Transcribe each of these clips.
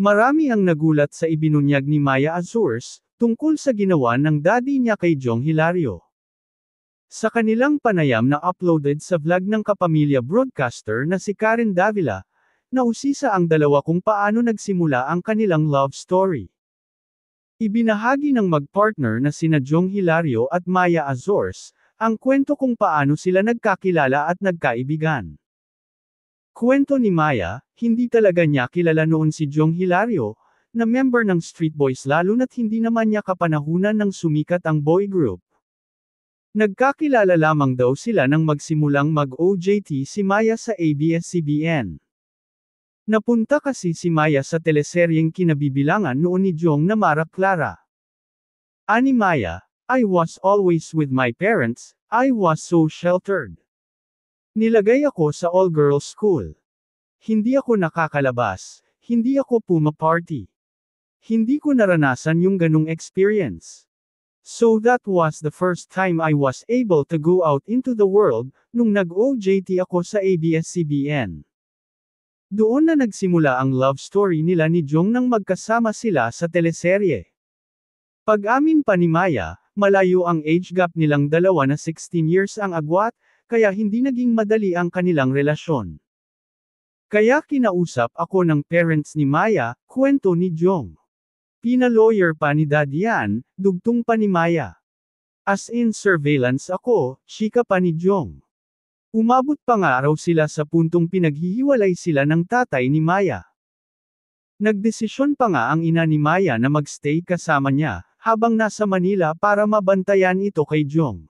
Marami ang nagulat sa ibinunyag ni Maya Azores, tungkol sa ginawa ng daddy niya kay Jong Hilario. Sa kanilang panayam na uploaded sa vlog ng kapamilya broadcaster na si Karen Davila, nausisa ang dalawa kung paano nagsimula ang kanilang love story. Ibinahagi ng mag-partner na sina Jong Hilario at Maya Azores, ang kwento kung paano sila nagkakilala at nagkaibigan. Kwento ni Maya, hindi talaga niya kilala noon si Jong Hilario, na member ng Street Boys lalo na't hindi naman niya kapanahunan ng sumikat ang boy group. Nagkakilala lamang daw sila nang magsimulang mag-OJT si Maya sa ABS-CBN. Napunta kasi si Maya sa teleseryeng kinabibilangan noon ni Jong na Mara Clara. Ani Maya, I was always with my parents, I was so sheltered. Nilagay ako sa all-girls school. Hindi ako nakakalabas, hindi ako pumaparty. Hindi ko naranasan yung ganung experience. So that was the first time I was able to go out into the world, nung nag-OJT ako sa ABS-CBN. Doon na nagsimula ang love story nila ni Jong nang magkasama sila sa teleserye. Pag-amin pa ni Maya, malayo ang age gap nilang dalawa na 16 years ang agwat, kaya hindi naging madali ang kanilang relasyon. Kaya kinausap ako ng parents ni Maya, kwento ni Jong. Pina-lawyer pa ni Daddy yan, dugtong pa ni Maya. As in surveillance ako, chika pa ni Jong. Umabot pa nga raw sila sa puntong pinaghihiwalay sila ng tatay ni Maya. Nagdesisyon pa nga ang ina ni Maya na magstay kasama niya, habang nasa Manila para mabantayan ito kay Jong.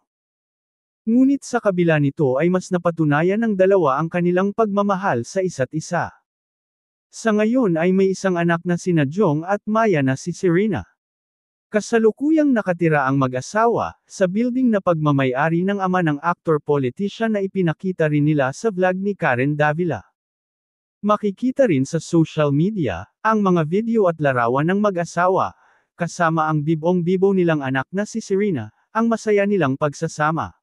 Ngunit sa kabila nito ay mas napatunayan ng dalawa ang kanilang pagmamahal sa isa't isa. Sa ngayon ay may isang anak na sina Jong at Maya na si Serena. Kasalukuyang nakatira ang mag-asawa, sa building na pagmamay-ari ng ama ng actor-politician na ipinakita rin nila sa vlog ni Karen Davila. Makikita rin sa social media, ang mga video at larawan ng mag-asawa, kasama ang bibong-bibo nilang anak na si Serena, ang masaya nilang pagsasama.